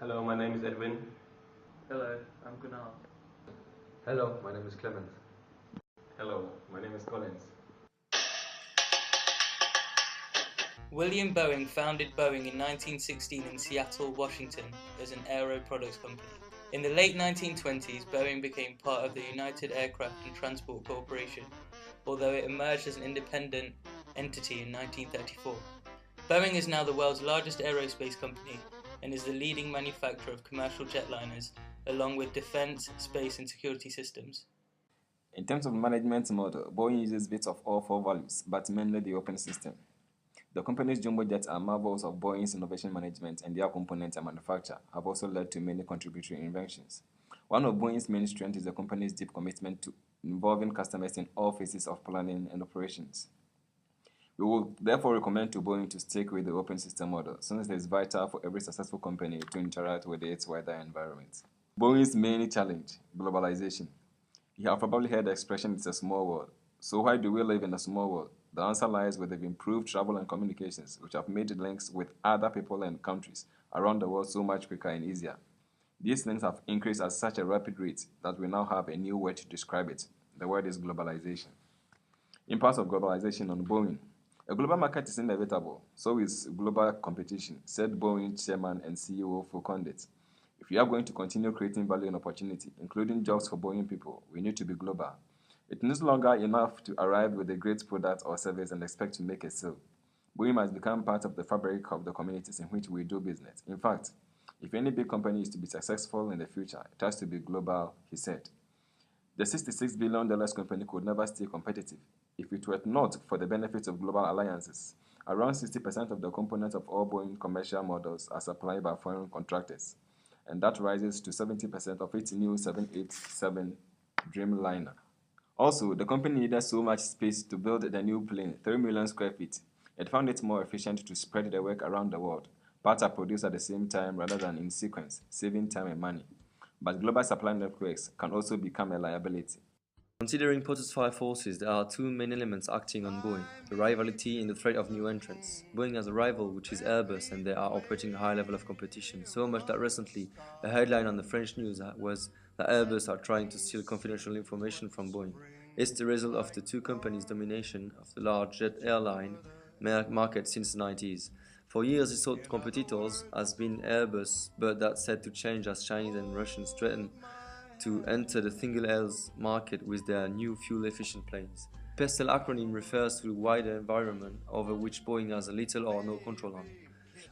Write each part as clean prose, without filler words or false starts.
Hello, my name is Edwin. Hello, I'm Gunnar. Hello, my name is Clement. Hello, my name is Collins. William Boeing founded Boeing in 1916 in Seattle, Washington, as an aero products company. In the late 1920s, Boeing became part of the United Aircraft and Transport Corporation, although it emerged as an independent entity in 1934. Boeing is now the world's largest aerospace company and is the leading manufacturer of commercial jetliners, along with defense, space, and security systems. In terms of management model, Boeing uses bits of all four values, but mainly the open system. The company's jumbo jets are marvels of Boeing's innovation management, and their components and manufacture have also led to many contributory inventions. One of Boeing's main strengths is the company's deep commitment to involving customers in all phases of planning and operations. We will therefore recommend to Boeing to stick with the open system model, since it is vital for every successful company to interact with its wider environment. Boeing's main challenge, globalization. You have probably heard the expression, it's a small world. So why do we live in a small world? The answer lies with the improved travel and communications, which have made links with other people and countries around the world so much quicker and easier. These links have increased at such a rapid rate that we now have a new word to describe it. The word is globalization. Impacts of globalization on Boeing. A global market is inevitable, so is global competition, said Boeing chairman and CEO Phil Condit. If we are going to continue creating value and opportunity, including jobs for Boeing people, we need to be global. It is no longer enough to arrive with a great product or service and expect to make a sale. Boeing must become part of the fabric of the communities in which we do business. In fact, if any big company is to be successful in the future, it has to be global, he said. The $66 billion company could never stay competitive if it were not for the benefits of global alliances. Around 60% of the components of all Boeing commercial models are supplied by foreign contractors, and that rises to 70% of its new 787 Dreamliner. Also, the company needed so much space to build the new plane, 3 million square feet. It found it more efficient to spread the work around the world. Parts are produced at the same time rather than in sequence, saving time and money. But global supply networks can also become a liability. Considering potential forces, there are two main elements acting on Boeing: the rivalry and the threat of new entrants. Boeing has a rival, which is Airbus, and they are operating a high level of competition, so much that recently a headline on the French news was that Airbus are trying to steal confidential information from Boeing. It's the result of the two companies' domination of the large jet airline market since the 90s. For years, its sole competitors has been Airbus, but that's set to change as Chinese and Russians threaten to enter the single-aisle market with their new fuel-efficient planes. PESTEL acronym refers to the wider environment over which Boeing has little or no control on.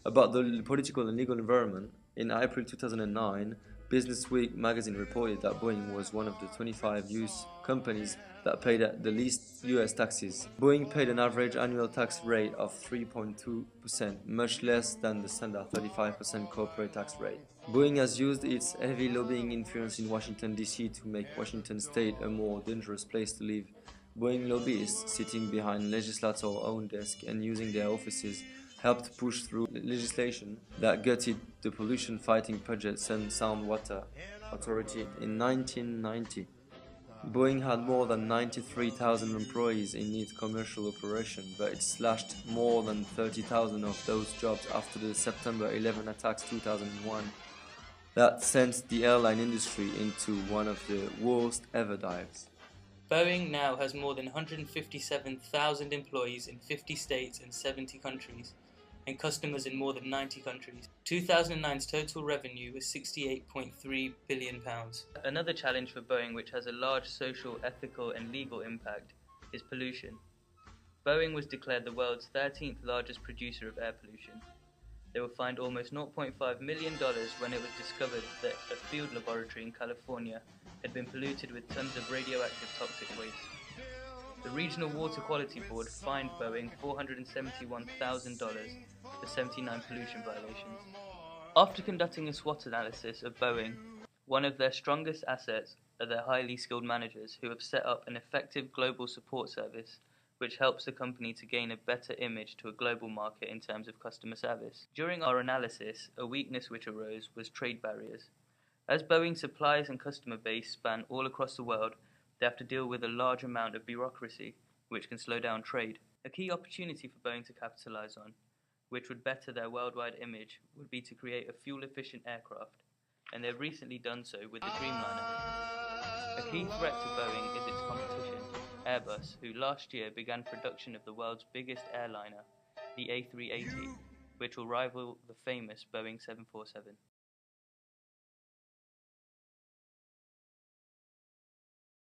About the political and legal environment, in April 2009, Business Week magazine reported that Boeing was one of the 25 U.S. companies that paid the least U.S. taxes. Boeing paid an average annual tax rate of 3.2%, much less than the standard 35% corporate tax rate. Boeing has used its heavy lobbying influence in Washington, D.C. to make Washington state a more dangerous place to live. Boeing lobbyists sitting behind legislators' own desk and using their offices helped push through legislation that gutted the pollution-fighting Puget Sound Water Authority in 1990. Boeing had more than 93,000 employees in its commercial operation, but it slashed more than 30,000 of those jobs after the September 11 attacks 2001. That sent the airline industry into one of the worst ever dives. Boeing now has more than 157,000 employees in 50 states and 70 countries, and customers in more than 90 countries. 2009's total revenue was £68.3 billion. Another challenge for Boeing, which has a large social, ethical, and legal impact, is pollution. Boeing was declared the world's 13th largest producer of air pollution. They were fined almost $0.5 million when it was discovered that a field laboratory in California had been polluted with tons of radioactive toxic waste. The Regional Water Quality Board fined Boeing $471,000 for 79 pollution violations. After conducting a SWOT analysis of Boeing, one of their strongest assets are their highly skilled managers who have set up an effective global support service which helps the company to gain a better image to a global market in terms of customer service. During our analysis, a weakness which arose was trade barriers. As Boeing's suppliers and customer base span all across the world, they have to deal with a large amount of bureaucracy, which can slow down trade. A key opportunity for Boeing to capitalize on which would better their worldwide image, would be to create a fuel-efficient aircraft, and they've recently done so with the Dreamliner. A key threat to Boeing is its competition, Airbus, who last year began production of the world's biggest airliner, the A380, which will rival the famous Boeing 747.